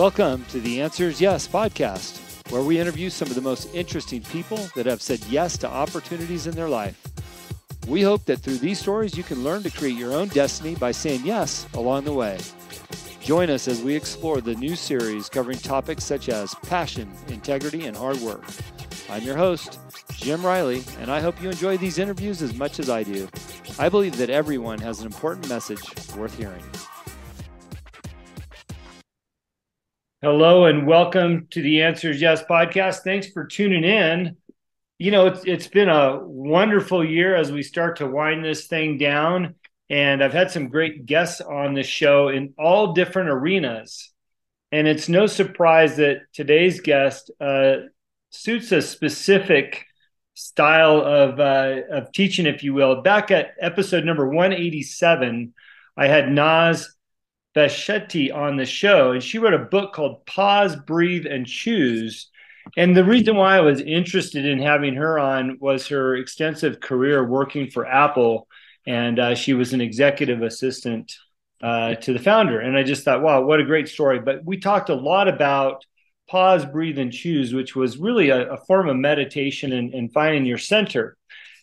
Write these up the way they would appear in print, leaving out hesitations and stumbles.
Welcome to the Answers Yes podcast, where we interview some of the most interesting people that have said yes to opportunities in their life. We hope that through these stories, you can learn to create your own destiny by saying yes along the way. Join us as we explore the new series covering topics such as passion, integrity, and hard work. I'm your host, Jim Riley, and I hope you enjoy these interviews as much as I do. I believe that everyone has an important message worth hearing. Hello and welcome to the Answers Yes podcast. Thanks for tuning in. You know, it's been a wonderful year as we start to wind this thing down. And I've had some great guests on the show in all different arenas. And it's no surprise that today's guest suits a specific style of teaching, if you will. Back at episode number 187, I had Naz Bashetti on the show, and she wrote a book called Pause, Breathe, and Choose. And the reason why I was interested in having her on was her extensive career working for Apple, and she was an executive assistant to the founder. And I just thought, wow, what a great story. But we talked a lot about pause, breathe, and choose, which was really a form of meditation and finding your center.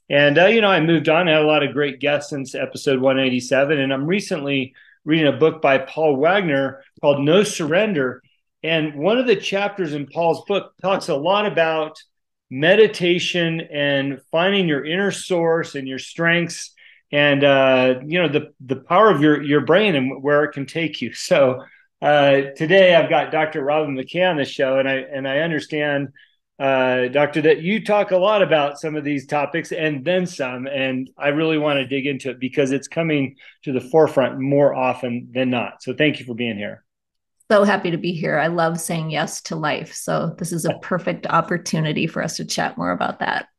And, I moved on. I had a lot of great guests since episode 187, and I'm recently reading a book by Paul Wagner called No Surrender. And one of the chapters in Paul's book talks a lot about meditation and finding your inner source and your strengths and, the power of your brain and where it can take you. So today I've got Dr. Robyn McKay on the show, and I understand, Doctor, that you talk a lot about some of these topics and then some, and I really want to dig into it because it's coming to the forefront more often than not. So thank you for being here. So happy to be here. I love saying yes to life. So this is a perfect opportunity for us to chat more about that.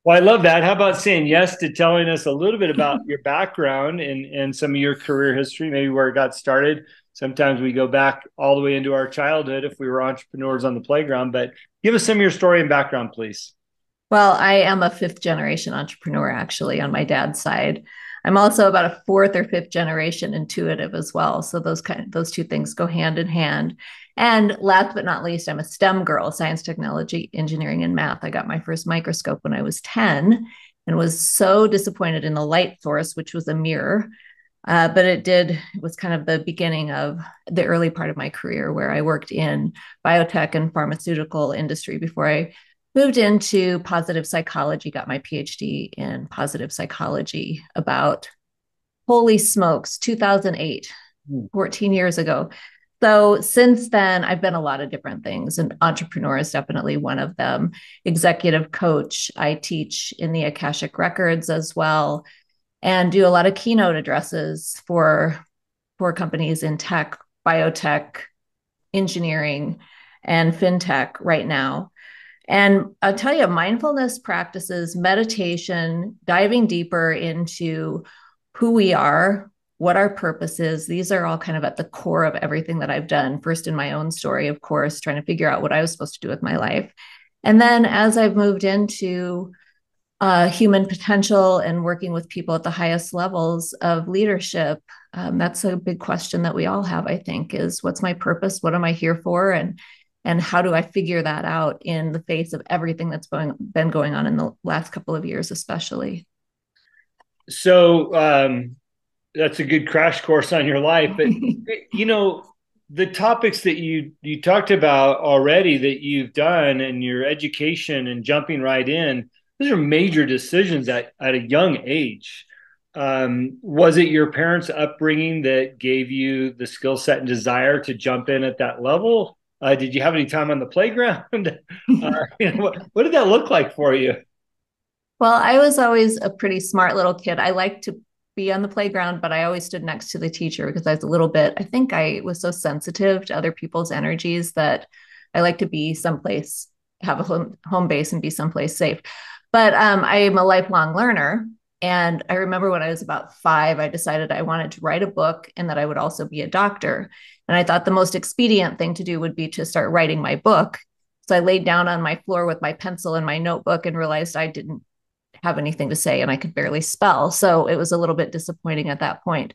Well, I love that. How about saying yes to telling us a little bit about your background and some of your career history, maybe where it got started. Sometimes we go back all the way into our childhood if we were entrepreneurs on the playground, but give us some of your story and background, please. Well, I am a fifth generation entrepreneur, actually, on my dad's side. I'm also about a fourth or fifth generation intuitive as well. So those two things go hand in hand. And last but not least, I'm a STEM girl, science, technology, engineering, and math. I got my first microscope when I was 10 and was so disappointed in the light source, which was a mirror. But it was kind of the beginning of the early part of my career where I worked in biotech and pharmaceutical industry before I moved into positive psychology, got my PhD in positive psychology about, holy smokes, 2008, 14 years ago. So since then, I've been a lot of different things, and entrepreneur is definitely one of them. Executive coach, I teach in the Akashic Records as well, and do a lot of keynote addresses for companies in tech, biotech, engineering, and fintech right now. And I'll tell you, mindfulness practices, meditation, diving deeper into who we are, what our purpose is. These are all kind of at the core of everything that I've done. First in my own story, of course, trying to figure out what I was supposed to do with my life. And then as I've moved into human potential and working with people at the highest levels of leadership, that's a big question that we all have, I think, is what's my purpose? What am I here for? And how do I figure that out in the face of everything that's been going on in the last couple of years, especially? So that's a good crash course on your life. But, the topics that you talked about already that you've done and your education and jumping right in, those are major decisions at a young age. Was it your parents' upbringing that gave you the skill set and desire to jump in at that level? Did you have any time on the playground? What did that look like for you? Well, I was always a pretty smart little kid. I liked to be on the playground, but I always stood next to the teacher because I was I think I was so sensitive to other people's energies that I like to be someplace, have a home base and be someplace safe. But I am a lifelong learner. And I remember when I was about 5, I decided I wanted to write a book and that I would also be a doctor. And I thought the most expedient thing to do would be to start writing my book. So I laid down on my floor with my pencil and my notebook and realized I didn't have anything to say and I could barely spell. So it was a little bit disappointing at that point.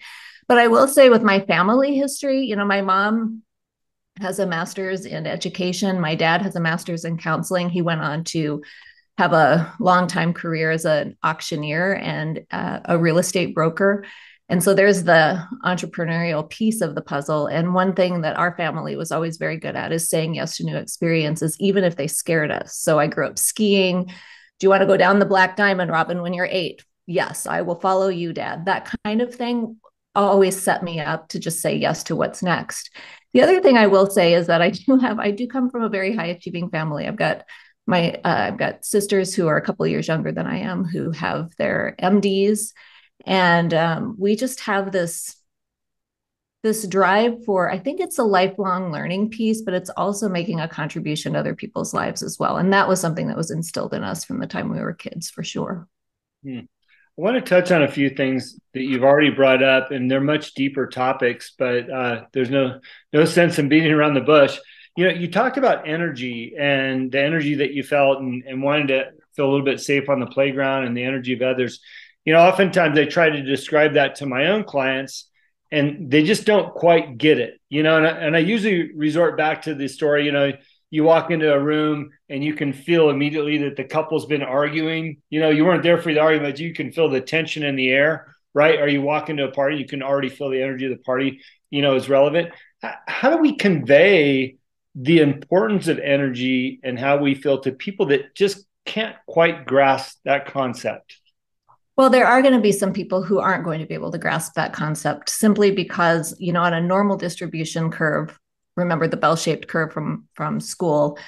But I will say with my family history, my mom has a master's in education. My dad has a master's in counseling. He went on to have a long time career as an auctioneer and a real estate broker. And so there's the entrepreneurial piece of the puzzle. And one thing that our family was always very good at is saying yes to new experiences, even if they scared us. So I grew up skiing. Do you want to go down the Black Diamond, Robyn, when you're 8? Yes, I will follow you, Dad. That kind of thing always set me up to just say yes to what's next. The other thing I will say is that I do come from a very high achieving family. I've got sisters who are a couple of years younger than I am who have their MDs, and we just have this drive for, I think it's a lifelong learning piece, but it's also making a contribution to other people's lives as well. And that was something that was instilled in us from the time we were kids, for sure. Hmm. I want to touch on a few things that you've already brought up, and they're much deeper topics, but there's no sense in beating around the bush. You talked about energy and the energy that you felt and wanting to feel a little bit safe on the playground and the energy of others. Oftentimes I try to describe that to my own clients, and they just don't quite get it. And I usually resort back to the story. You walk into a room and you can feel immediately that the couple's been arguing. You weren't there for the argument, but you can feel the tension in the air, right? Or you walk into a party, you can already feel the energy of the party, is relevant. How do we convey the importance of energy and how we feel to people that just can't quite grasp that concept? Well, there are going to be some people who aren't going to be able to grasp that concept simply because, on a normal distribution curve, remember the bell-shaped curve from school,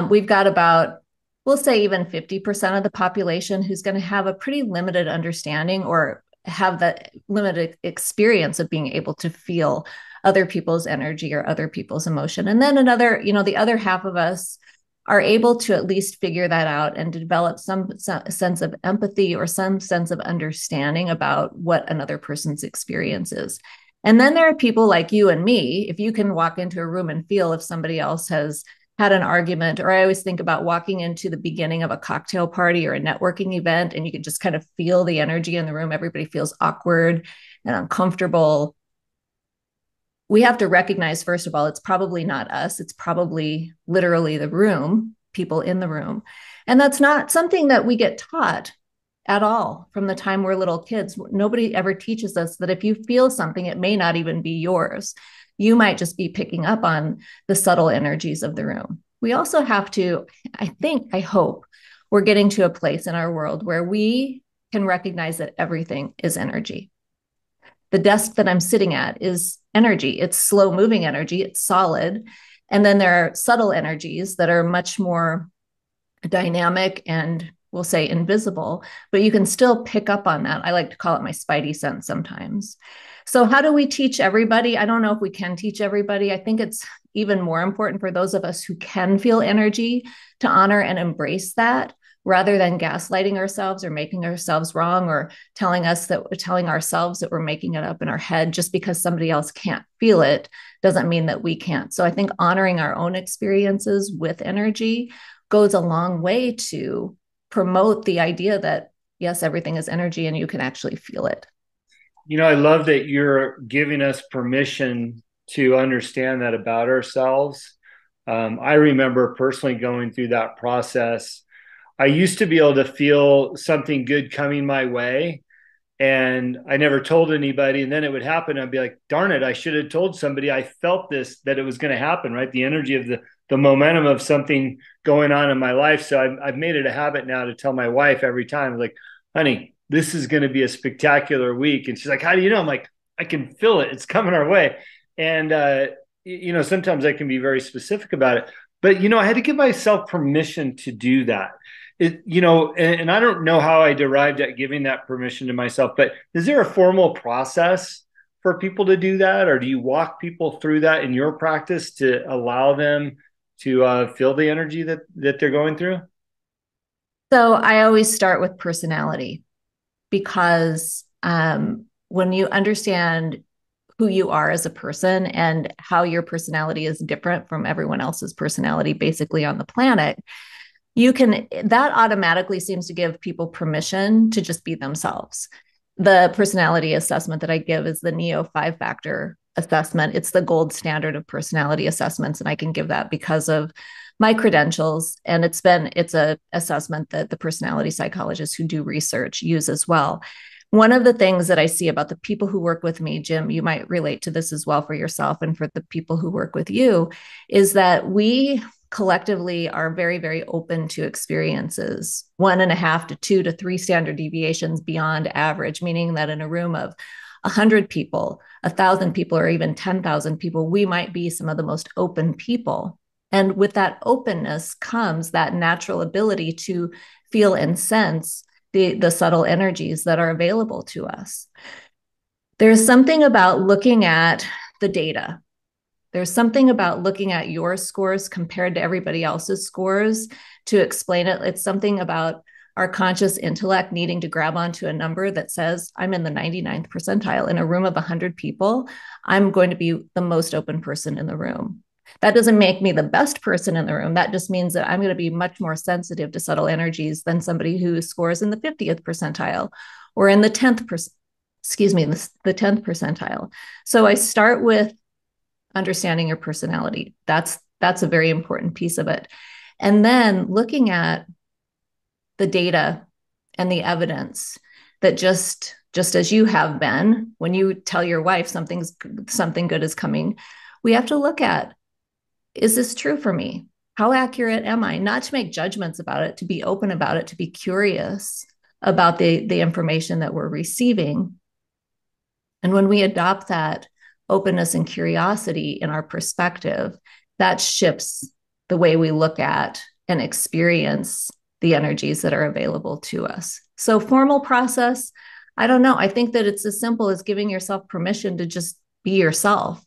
we've got about, we'll say even 50% of the population who's going to have a pretty limited understanding or have that limited experience of being able to feel other people's energy or other people's emotion. And then the other half of us are able to at least figure that out and develop some sense of empathy or some sense of understanding about what another person's experience is. And then there are people like you and me. If you can walk into a room and feel if somebody else has had an argument, or I always think about walking into the beginning of a cocktail party or a networking event, and you can just kind of feel the energy in the room. Everybody feels awkward and uncomfortable. We have to recognize, first of all, it's probably not us. It's probably literally the room, people in the room. And that's not something that we get taught at all from the time we're little kids. Nobody ever teaches us that if you feel something, it may not even be yours. You might just be picking up on the subtle energies of the room. We also have to, I hope we're getting to a place in our world where we can recognize that everything is energy. The desk that I'm sitting at is energy. It's slow moving energy. It's solid. And then there are subtle energies that are much more dynamic and we'll say invisible, but you can still pick up on that. I like to call it my spidey sense sometimes. So how do we teach everybody? I don't know if we can teach everybody. I think it's even more important for those of us who can feel energy to honor and embrace that, rather than gaslighting ourselves or making ourselves wrong or telling ourselves that we're making it up in our head. Just because somebody else can't feel it doesn't mean that we can't. So I think honoring our own experiences with energy goes a long way to promote the idea that, yes, everything is energy and you can actually feel it. I love that you're giving us permission to understand that about ourselves. I remember personally going through that process. I used to be able to feel something good coming my way, and I never told anybody. And then it would happen. I'd be like, darn it, I should have told somebody. I felt that it was going to happen, right? The energy of the momentum of something going on in my life. So I've made it a habit now to tell my wife every time, like, honey, this is going to be a spectacular week. And she's like, how do you know? I'm like, I can feel it. It's coming our way. And, sometimes I can be very specific about it. But, I had to give myself permission to do that. And I don't know how I derived at giving that permission to myself, but is there a formal process for people to do that? Or do you walk people through that in your practice to allow them to feel the energy that they're going through? So I always start with personality because when you understand who you are as a person and how your personality is different from everyone else's personality basically on the planet, that automatically seems to give people permission to just be themselves. The personality assessment that I give is the Neo 5 factor assessment. It's the gold standard of personality assessments, and I can give that because of my credentials. And it's a assessment that the personality psychologists who do research use as well. One of the things that I see about the people who work with me, Jim, you might relate to this as well for yourself and for the people who work with you, is that we collectively are very, very open to experiences, 1.5 to 2 to 3 standard deviations beyond average, meaning that in a room of 100 people, 1,000 people, or even 10,000 people, we might be some of the most open people. And with that openness comes that natural ability to feel and sense the subtle energies that are available to us. There's something about looking at the data. There's something about looking at your scores compared to everybody else's scores to explain it. It's something about our conscious intellect needing to grab onto a number that says, I'm in the 99th percentile. In a room of 100 people, I'm going to be the most open person in the room. That doesn't make me the best person in the room. That just means that I'm going to be much more sensitive to subtle energies than somebody who scores in the 50th percentile or in the 10th the 10th percentile. So I start with understanding your personality. That's a very important piece of it. And then looking at the data and the evidence that just as you have been, when you tell your wife something good is coming, we have to look at, is this true for me? How accurate am I? Not to make judgments about it, to be open about it, to be curious about the information that we're receiving. And when we adopt that openness and curiosity in our perspective, that shifts the way we look at and experience the energies that are available to us. So formal process, I don't know. I think that it's as simple as giving yourself permission to just be yourself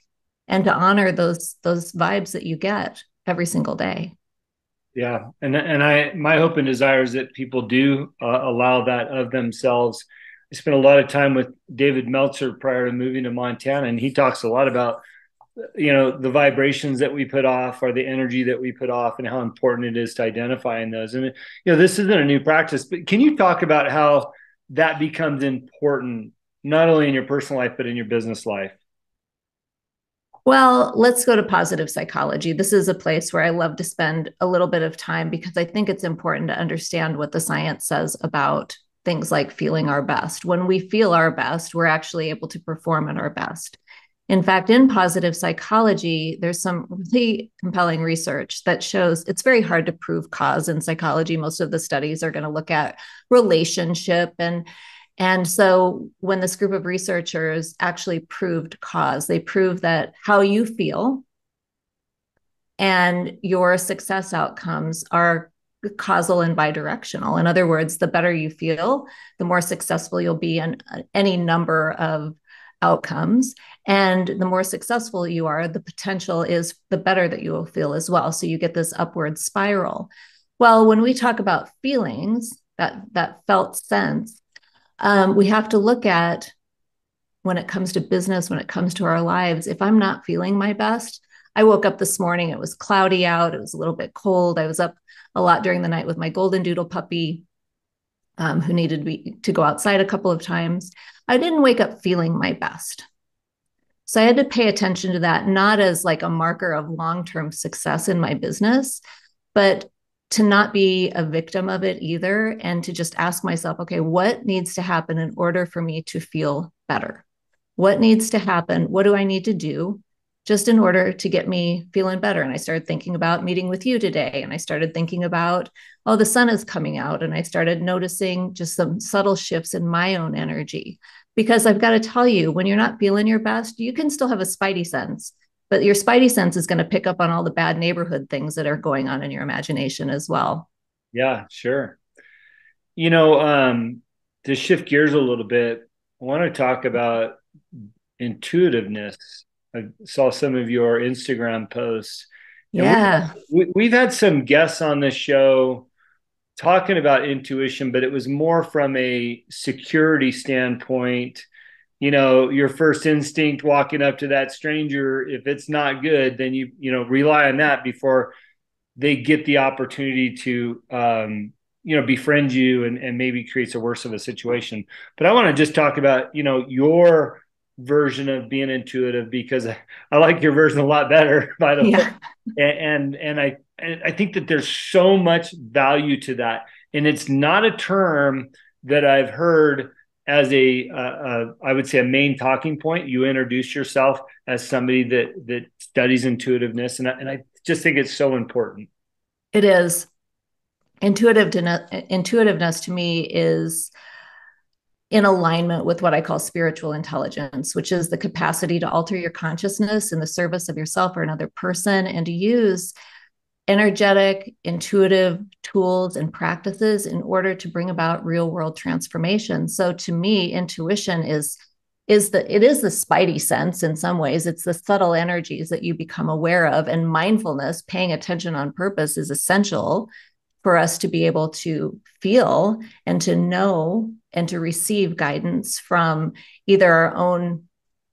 and to honor those vibes that you get every single day. Yeah, and my hope and desire is that people do allow that of themselves. I spent a lot of time with David Meltzer prior to moving to Montana, and he talks a lot about the vibrations that we put off or the energy that we put off and how important it is to identifying those. And this isn't a new practice, but can you talk about how that becomes important not only in your personal life but in your business life? Well, let's go to positive psychology. This is a place where I love to spend a little bit of time because I think it's important to understand what the science says about things like feeling our best. When we feel our best, we're actually able to perform at our best. In fact, in positive psychology, there's some really compelling research that shows it's very hard to prove cause in psychology. Most of the studies are going to look at relationship and so when this group of researchers actually proved cause, they proved that how you feel and your success outcomes are causal and bidirectional. In other words, the better you feel, the more successful you'll be in any number of outcomes. And the more successful you are, the potential is the better that you will feel as well. So you get this upward spiral. Well, when we talk about feelings, that felt sense, we have to look at when it comes to business, when it comes to our lives, if I'm not feeling my best. I woke up this morning, it was cloudy out, it was a little bit cold. I was up a lot during the night with my golden doodle puppy, who needed to go outside a couple of times. I didn't wake up feeling my best. So I had to pay attention to that, not as like a marker of long-term success in my business, but to not be a victim of it either, and to just ask myself, okay, what needs to happen in order for me to feel better? What needs to happen? What do I need to do just in order to get me feeling better? And I started thinking about meeting with you today. And I started thinking about, oh, the sun is coming out. And I started noticing just some subtle shifts in my own energy. Because I've got to tell you, when you're not feeling your best, you can still have a spidey sense, but your spidey sense is going to pick up on all the bad neighborhood things that are going on in your imagination as well. Yeah, sure. You know, to shift gears a little bit, I want to talk about intuitiveness. I saw some of your Instagram posts, and Yeah. we've had some guests on this show talking about intuition, but it was more from a security standpoint. Your first instinct walking up to that stranger, if it's not good, then rely on that before they get the opportunity to befriend you and maybe creates a worse of a situation. But I want to just talk about your version of being intuitive because I like your version a lot better, by the way. Yeah. And I think that there's so much value to that, and it's not a term that I've heard as I would say a main talking point. You introduce yourself as somebody that studies intuitiveness, and I just think it's so important. It is. Intuitiveness to me is in alignment with what I call spiritual intelligence, which is the capacity to alter your consciousness in the service of yourself or another person, and to use energetic, intuitive tools and practices in order to bring about real world transformation. So to me, intuition is the spidey sense in some ways. It's the subtle energies that you become aware of, and mindfulness, paying attention on purpose, is essential for us to be able to feel and to know and to receive guidance from either our own,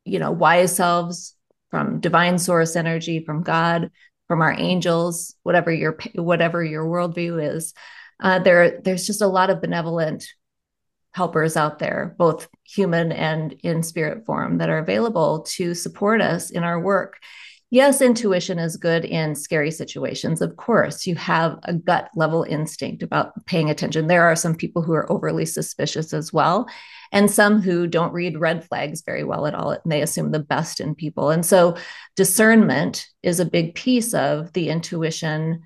wise selves, from divine source energy, from God, from our angels, whatever your worldview is. There's just a lot of benevolent helpers out there, both human and in spirit form, that are available to support us in our work. Yes, intuition is good in scary situations. Of course, you have a gut level instinct about paying attention. There are some people who are overly suspicious as well, and some who don't read red flags very well at all, and they assume the best in people. And so discernment is a big piece of the intuition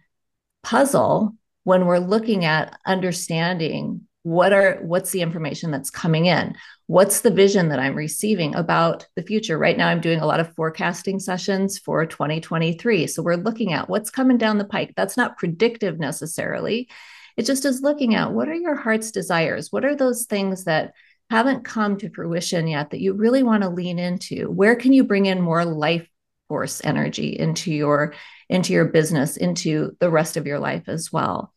puzzle when we're looking at understanding what's the information that's coming in, what's the vision that I'm receiving about the future. Right now I'm doing a lot of forecasting sessions for 2023, so we're looking at what's coming down the pike. That's not predictive necessarily. It just is looking at what are your heart's desires, what are those things that haven't come to fruition yet that you really want to lean into. Where can you bring in more life force energy into your business, into the rest of your life as well.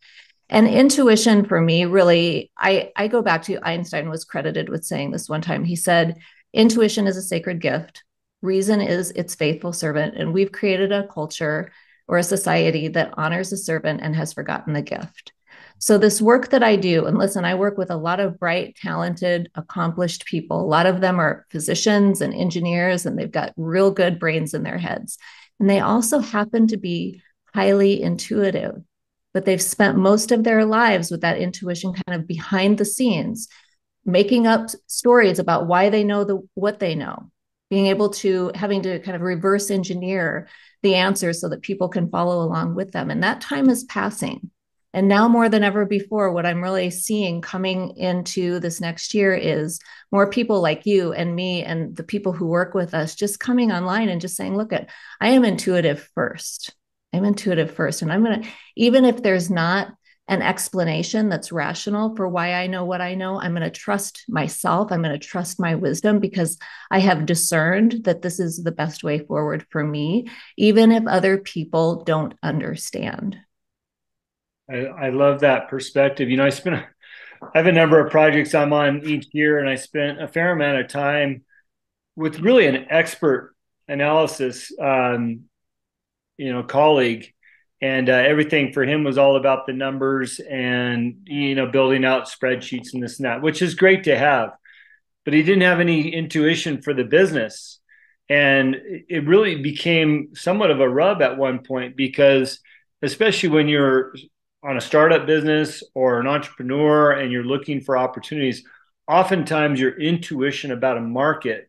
And intuition for me, really, I go back to Einstein was credited with saying this one time. He said, intuition is a sacred gift. Reason is its faithful servant. And we've created a culture or a society that honors the servant and has forgotten the gift. So this work that I do, and listen, I work with a lot of bright, talented, accomplished people. A lot of them are physicians and engineers, and they've got real good brains in their heads. And they also happen to be highly intuitive, but they've spent most of their lives with that intuition kind of behind the scenes, making up stories about why they know what they know, having to kind of reverse engineer the answers so that people can follow along with them. And that time is passing. And now more than ever before, what I'm really seeing coming into this next year is more people like you and me and the people who work with us just coming online and just saying, look, I am intuitive first. I'm intuitive first. And I'm going to, even if there's not an explanation that's rational for why I know what I know, I'm going to trust myself. I'm going to trust my wisdom because I have discerned that this is the best way forward for me, even if other people don't understand. I love that perspective. I have a number of projects I'm on each year, and I spent a fair amount of time with really an expert analysis, colleague, and everything for him was all about the numbers and building out spreadsheets and this and that, which is great to have, but he didn't have any intuition for the business, and it really became somewhat of a rub at one point because, especially when you're on a startup business or an entrepreneur and you're looking for opportunities, oftentimes your intuition about a market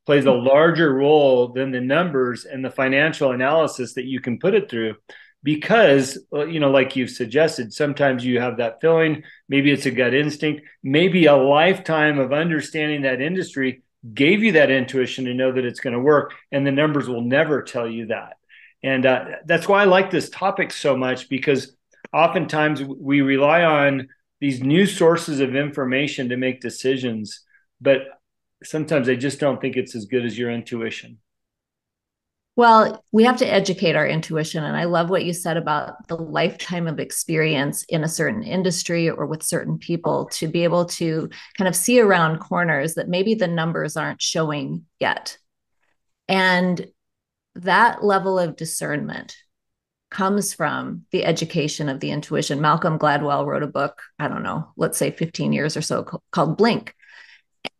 plays a larger role than the numbers and the financial analysis that you can put it through. Because, like you've suggested, sometimes you have that feeling, maybe it's a gut instinct, maybe a lifetime of understanding that industry gave you that intuition to know that it's going to work, and the numbers will never tell you that. And that's why I like this topic so much, because oftentimes we rely on these new sources of information to make decisions, but sometimes I just don't think it's as good as your intuition. Well, we have to educate our intuition. And I love what you said about the lifetime of experience in a certain industry or with certain people to be able to kind of see around corners that maybe the numbers aren't showing yet. And that level of discernment comes from the education of the intuition. Malcolm Gladwell wrote a book, I don't know, let's say 15 years or so, called Blink.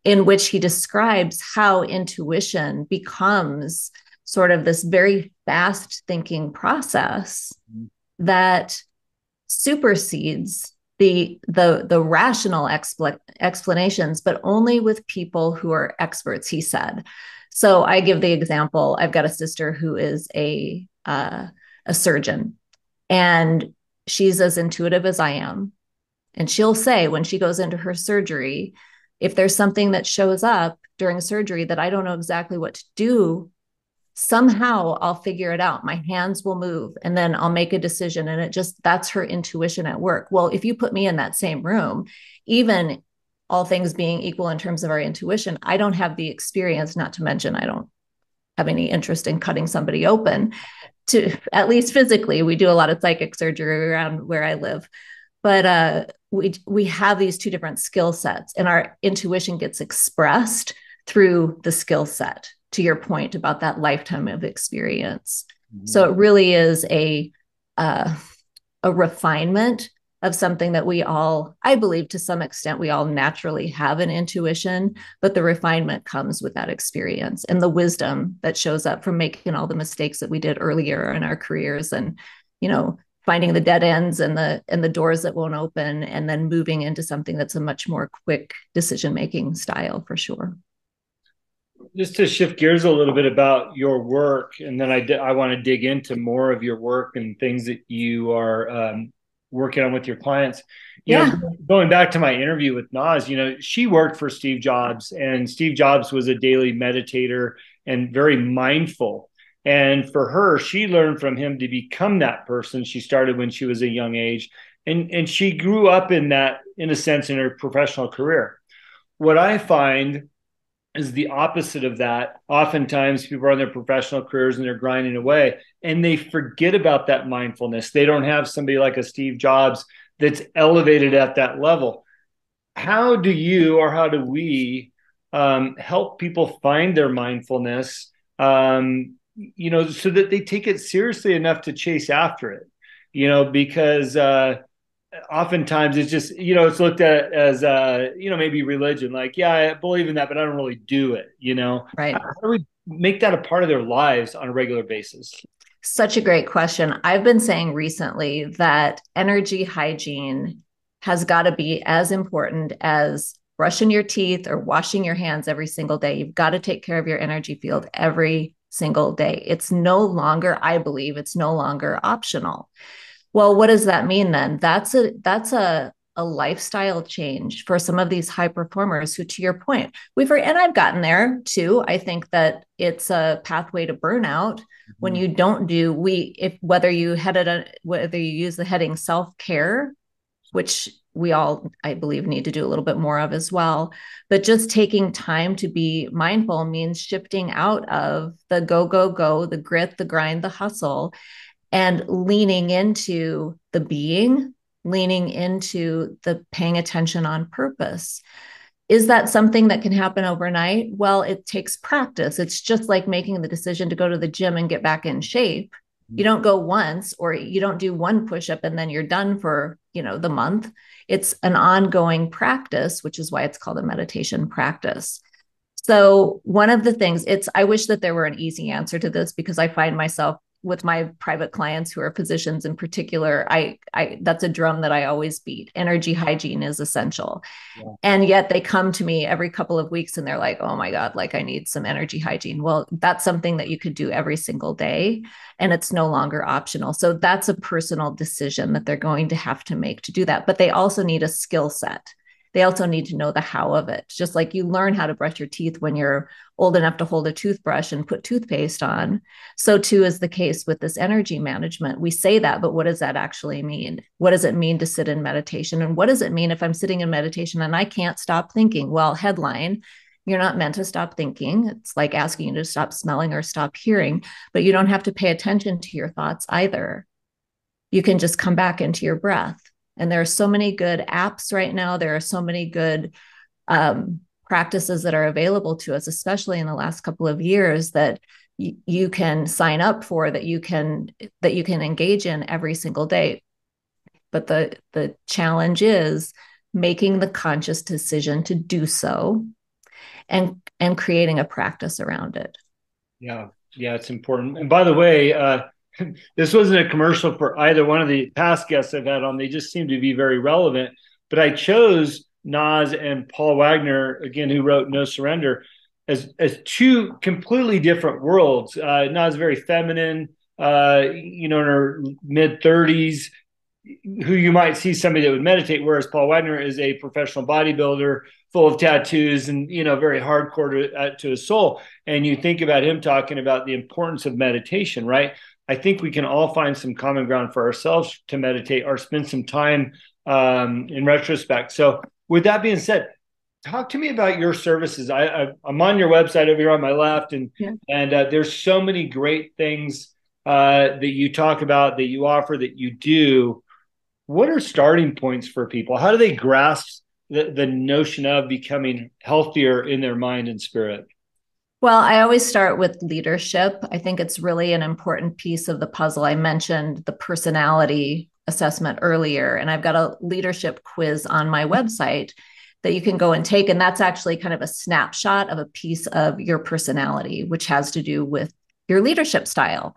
in which he describes how intuition becomes sort of this very fast thinking process that supersedes the rational explanations, but only with people who are experts, he said. So I give the example, I've got a sister who is a surgeon, and she's as intuitive as I am. And she'll say when she goes into her surgery, if there's something that shows up during surgery that I don't know exactly what to do, somehow I'll figure it out. My hands will move and then I'll make a decision. And that's her intuition at work. Well, if you put me in that same room, even all things being equal in terms of our intuition, I don't have the experience, not to mention I don't have any interest in cutting somebody open, to at least physically. We do a lot of psychic surgery around where I live. But we have these two different skill sets, and our intuition gets expressed through the skill set, to your point about that lifetime of experience. Mm-hmm. So it really is a refinement of something that we all, I believe to some extent, we all naturally have an intuition, but the refinement comes with that experience and the wisdom that shows up from making all the mistakes that we did earlier in our careers, and, finding the dead ends and the doors that won't open, and then moving into something that's a much more quick decision-making style, for sure. Just to shift gears a little bit about your work, and then I want to dig into more of your work and things that you are working on with your clients. Going back to my interview with Nas, she worked for Steve Jobs, and Steve Jobs was a daily meditator and very mindful. And for her, she learned from him to become that person. She started when she was a young age, and she grew up in that, in a sense, in her professional career. What I find is the opposite of that. Oftentimes people are in their professional careers and they're grinding away and they forget about that mindfulness. They don't have somebody like a Steve Jobs that's elevated at that level. How do you, or how do we help people find their mindfulness, so that they take it seriously enough to chase after it, because oftentimes it's just, it's looked at as, maybe religion, like, yeah, I believe in that, but I don't really do it, Right. How do we make that a part of their lives on a regular basis? Such a great question. I've been saying recently that energy hygiene has got to be as important as brushing your teeth or washing your hands every single day. You've got to take care of your energy field every single day. It's no longer, I believe, it's no longer optional. Well, what does that mean then? That's a lifestyle change for some of these high performers who, to your point, and I've gotten there too. I think that it's a pathway to burnout when you don't do, whether you use the heading self-care, which we all, I believe, need to do a little bit more of as well. But just taking time to be mindful means shifting out of the go, go, go, the grit, the grind, the hustle, and leaning into the being, leaning into the paying attention on purpose. Is that something that can happen overnight? Well, it takes practice. It's just like making the decision to go to the gym and get back in shape. You don't go once, or you don't do one push-up and then you're done for, the month. It's an ongoing practice, which is why it's called a meditation practice. So one of the things, I wish that there were an easy answer to this, because I find myself with my private clients who are physicians in particular, that's a drum that I always beat. Energy hygiene is essential. Yeah. And yet they come to me every couple of weeks and they're like, oh my God, like I need some energy hygiene. Well, that's something that you could do every single day, and it's no longer optional. So that's a personal decision that they're going to have to make to do that. But they also need a skill set. They also need to know the how of it. Just like you learn how to brush your teeth when you're old enough to hold a toothbrush and put toothpaste on, so too is the case with this energy management. We say that, but what does that actually mean? What does it mean to sit in meditation? And what does it mean if I'm sitting in meditation and I can't stop thinking? Well, headline, you're not meant to stop thinking. It's like asking you to stop smelling or stop hearing, but you don't have to pay attention to your thoughts either. You can just come back into your breath. And there are so many good apps right now. There are so many good practices that are available to us, especially in the last couple of years, that you can sign up for, that you can engage in every single day. But the challenge is making the conscious decision to do so and creating a practice around it. Yeah, yeah, it's important. And by the way, this wasn't a commercial for either one of the past guests I've had on. They just seem to be very relevant. But I chose Nas and Paul Wagner, again, who wrote No Surrender, as two completely different worlds. Nas very feminine, in her mid 30s, who you might see somebody that would meditate, whereas Paul Wagner is a professional bodybuilder full of tattoos and very hardcore to his soul. And you think about him talking about the importance of meditation, right? I think we can all find some common ground for ourselves to meditate or spend some time in retrospect. So with that being said, talk to me about your services. I'm on your website over here on my left, and Yeah. there's so many great things that you talk about, that you offer, that you do. What are starting points for people? How do they grasp the notion of becoming healthier in their mind and spirit? Well, I always start with leadership. I think it's really an important piece of the puzzle. I mentioned the personality assessment earlier, and I've got a leadership quiz on my website that you can go and take. And that's actually kind of a snapshot of a piece of your personality, which has to do with your leadership style.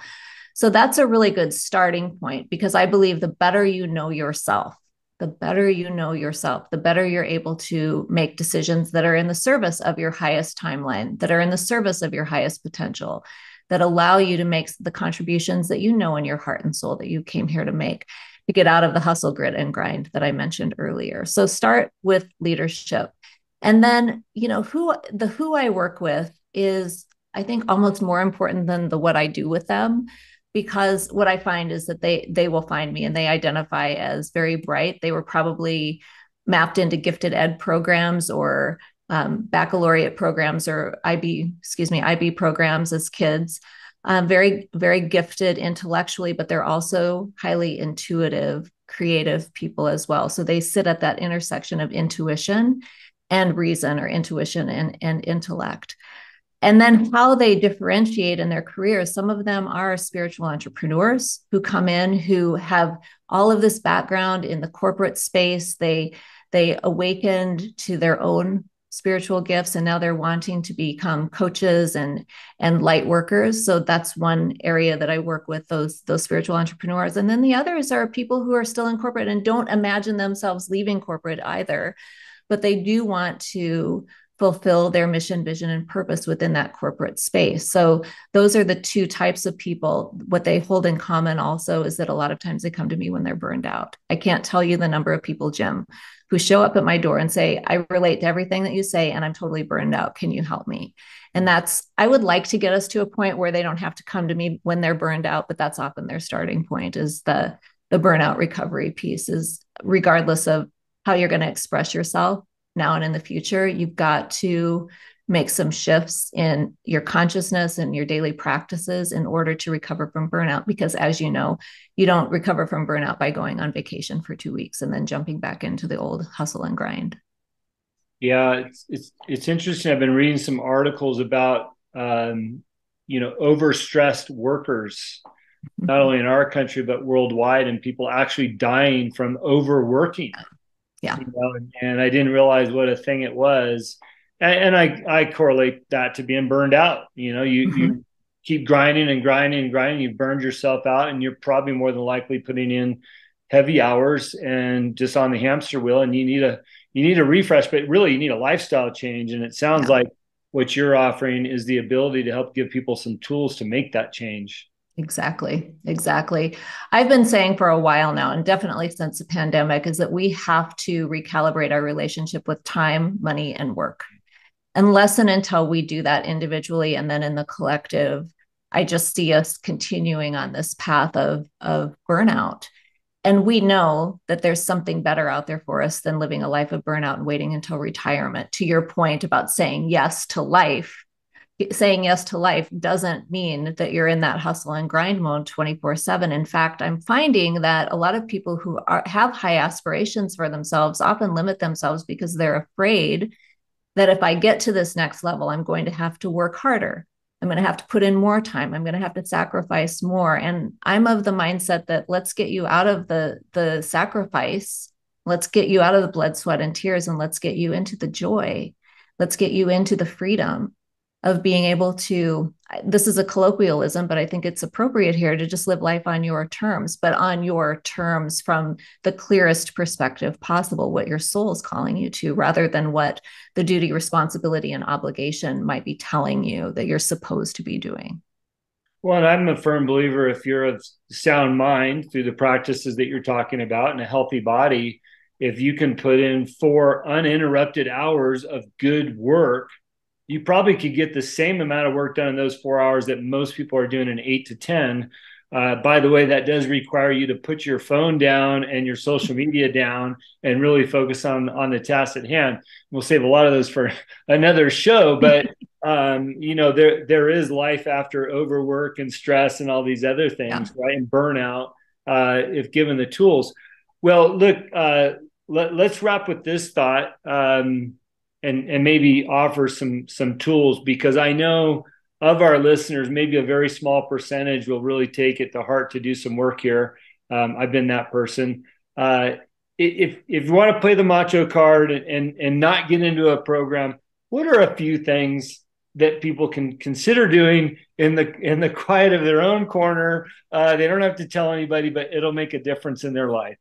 So that's a really good starting point, because I believe the better you know yourself, the better you know yourself, the better you're able to make decisions that are in the service of your highest timeline, that are in the service of your highest potential, that allow you to make the contributions that you know in your heart and soul that you came here to make, to get out of the hustle, grit, and grind that I mentioned earlier. So start with leadership. And then, who I work with is, I think, almost more important than the what I do with them, because what I find is that they will find me and they identify as very bright. They were probably mapped into gifted ed programs or baccalaureate programs or IB programs as kids. Very, very gifted intellectually, but they're also highly intuitive, creative people as well. So they sit at that intersection of intuition and reason, or intuition and intellect. And then how they differentiate in their careers. Some of them are spiritual entrepreneurs who come in, who have all of this background in the corporate space. They awakened to their own spiritual gifts, and now they're wanting to become coaches and light workers. So that's one area that I work with, those spiritual entrepreneurs. And then the others are people who are still in corporate and don't imagine themselves leaving corporate either, but they do want to fulfill their mission, vision, and purpose within that corporate space. So those are the two types of people. What they hold in common also is that a lot of times they come to me when they're burned out. I can't tell you the number of people, Jim, who show up at my door and say, I relate to everything that you say, and I'm totally burned out. Can you help me? And I would like to get us to a point where they don't have to come to me when they're burned out, but that's often their starting point, is the burnout recovery piece. Is regardless of how you're going to express yourself now and in the future, you've got to make some shifts in your consciousness and your daily practices in order to recover from burnout. Because as you know, you don't recover from burnout by going on vacation for 2 weeks and then jumping back into the old hustle and grind. Yeah, it's interesting. I've been reading some articles about overstressed workers, not only in our country but worldwide, and people actually dying from overworking. Yeah. And I didn't realize what a thing it was. And I correlate that to being burned out. You keep grinding and grinding and grinding. You've burned yourself out, and you're probably more than likely putting in heavy hours and just on the hamster wheel. And you need a refresh, but really you need a lifestyle change. And it sounds like what you're offering is the ability to help give people some tools to make that change. Exactly. I've been saying for a while now, and definitely since the pandemic, is that we have to recalibrate our relationship with time, money, and work. Unless and until we do that individually and then in the collective, I just see us continuing on this path of burnout. And we know that there's something better out there for us than living a life of burnout and waiting until retirement. To your point about saying yes to life, doesn't mean that you're in that hustle and grind mode 24/7. In fact, I'm finding that a lot of people who have high aspirations for themselves often limit themselves because they're afraid that if I get to this next level, I'm going to have to work harder. I'm going to have to put in more time. I'm going to have to sacrifice more. And I'm of the mindset that let's get you out of the sacrifice. Let's get you out of the blood, sweat, and tears, and let's get you into the joy. Let's get you into the freedom of being able to, this is a colloquialism, but I think it's appropriate here to just live life on your terms, but on your terms from the clearest perspective possible, what your soul is calling you to, rather than what the duty, responsibility, and obligation might be telling you that you're supposed to be doing. Well, and I'm a firm believer if you're of sound mind through the practices that you're talking about and a healthy body, if you can put in 4 uninterrupted hours of good work, you probably could get the same amount of work done in those 4 hours that most people are doing in 8 to 10. By the way, that does require you to put your phone down and your social media down and really focus on the task at hand. We'll save a lot of those for another show, but there is life after overwork and stress and all these other Yeah. things, right? And burnout, if given the tools. Well, look, let's wrap with this thought. And maybe offer some tools, because I know of our listeners, maybe a very small percentage will really take it to heart to do some work here. I've been that person. If you want to play the macho card and not get into a program, what are a few things that people can consider doing in the quiet of their own corner? They don't have to tell anybody, but it'll make a difference in their life.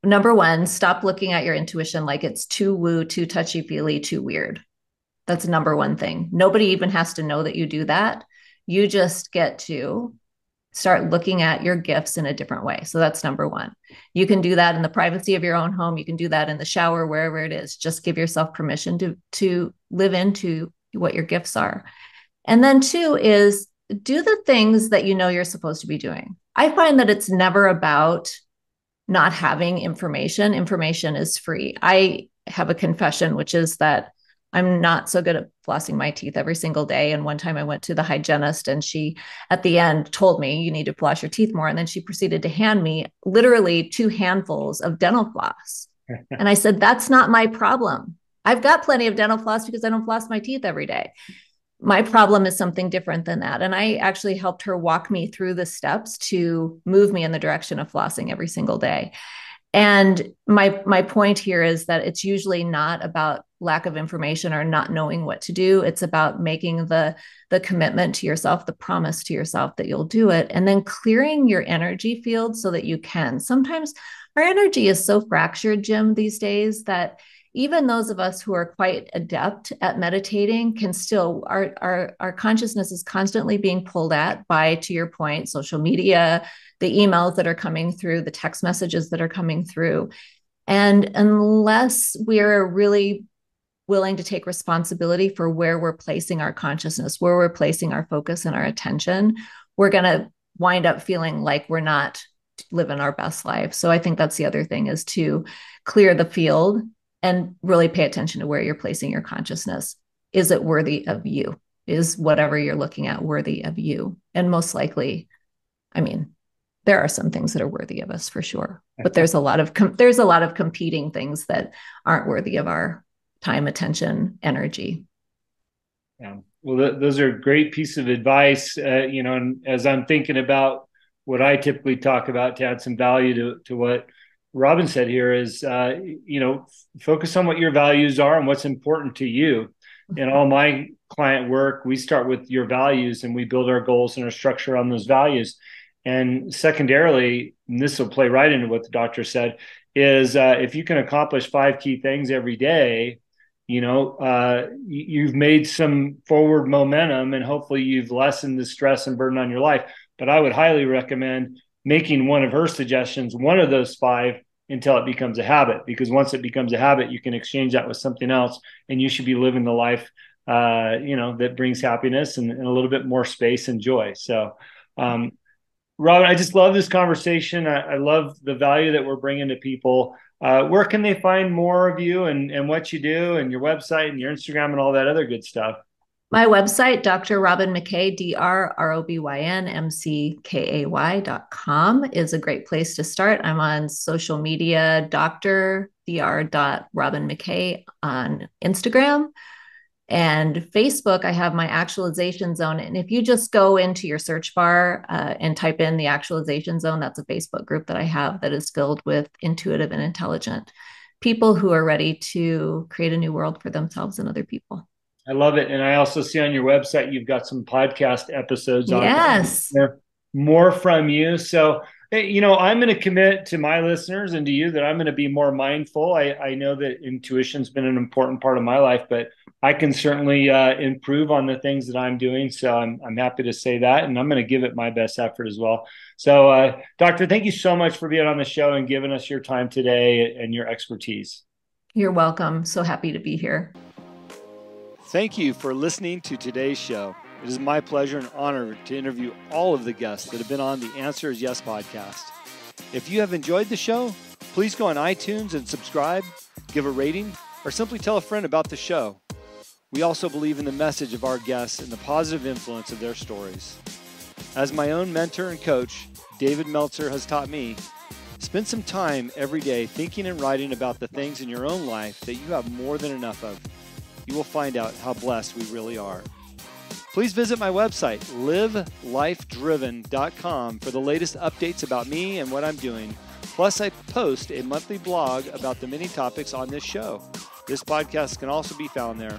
Number one, stop looking at your intuition like it's too woo, too touchy feely, too weird. That's number one thing. Nobody even has to know that you do that. You just get to start looking at your gifts in a different way. So that's number one. You can do that in the privacy of your own home. You can do that in the shower, wherever it is. Just give yourself permission to live into what your gifts are. And then two is do the things that you know you're supposed to be doing. I find that it's never about not having information. Information is free. I have a confession, which is that I'm not so good at flossing my teeth every single day. And one time I went to the hygienist and she, at the end, told me, you need to floss your teeth more. And then she proceeded to hand me literally 2 handfuls of dental floss. And I said, that's not my problem. I've got plenty of dental floss because I don't floss my teeth every day. My problem is something different than that. And I actually helped her walk me through the steps to move me in the direction of flossing every single day. And my point here is that it's usually not about lack of information or not knowing what to do. It's about making the commitment to yourself, the promise to yourself that you'll do it, and then clearing your energy field so that you can. Sometimes our energy is so fractured, Jim, these days that even those of us who are quite adept at meditating can still, our consciousness is constantly being pulled at by, to your point, social media, the emails that are coming through, the text messages that are coming through. And unless we're really willing to take responsibility for where we're placing our consciousness, where we're placing our focus and our attention, we're going to wind up feeling like we're not living our best life. So I think that's the other thing, is to clear the field and really pay attention to where you're placing your consciousness. Is it worthy of you? Is whatever you're looking at worthy of you? And most likely, I mean, there are some things that are worthy of us for sure, but there's a lot of competing things that aren't worthy of our time, attention, energy. Yeah. Well, those are a great piece of advice. And as I'm thinking about what I typically talk about to add some value to what Robyn said here is, focus on what your values are and what's important to you. In all my client work, we start with your values and we build our goals and our structure on those values. And secondarily, and this will play right into what the doctor said, is if you can accomplish 5 key things every day, you've made some forward momentum and hopefully you've lessened the stress and burden on your life. But I would highly recommend making one of her suggestions, one of those 5, until it becomes a habit, because once it becomes a habit, you can exchange that with something else and you should be living the life, that brings happiness and a little bit more space and joy. So, Robyn, I just love this conversation. I love the value that we're bringing to people. Where can they find more of you and what you do and your website and your Instagram and all that other good stuff? My website, Dr. Robyn McKay, drrobynmckay.com, is a great place to start. I'm on social media, Dr. Robyn McKay on Instagram. And Facebook, I have my actualization zone. And if you just go into your search bar and type in the actualization zone, that's a Facebook group that I have that is filled with intuitive and intelligent people who are ready to create a new world for themselves and other people. I love it. And I also see on your website, you've got some podcast episodes on Yes, there, more from you. So, I'm going to commit to my listeners and to you that I'm going to be more mindful. I know that intuition's been an important part of my life, but I can certainly improve on the things that I'm doing. So I'm happy to say that. And I'm going to give it my best effort as well. So, Doctor, thank you so much for being on the show and giving us your time today and your expertise. you're welcome. So happy to be here. Thank you for listening to today's show. It is my pleasure and honor to interview all of the guests that have been on the Answer is Yes podcast. If you have enjoyed the show, please go on iTunes and subscribe, give a rating, or simply tell a friend about the show. We also believe in the message of our guests and the positive influence of their stories. As my own mentor and coach, David Meltzer, has taught me, spend some time every day thinking and writing about the things in your own life that you have more than enough of. You will find out how blessed we really are. Please visit my website, livelifedriven.com, for the latest updates about me and what I'm doing. Plus, I post a monthly blog about the many topics on this show. This podcast can also be found there.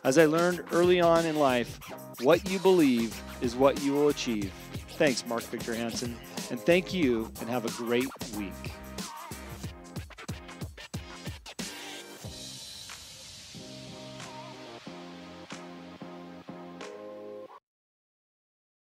As I learned early on in life, what you believe is what you will achieve. Thanks, Mark Victor Hansen, and thank you, and have a great week.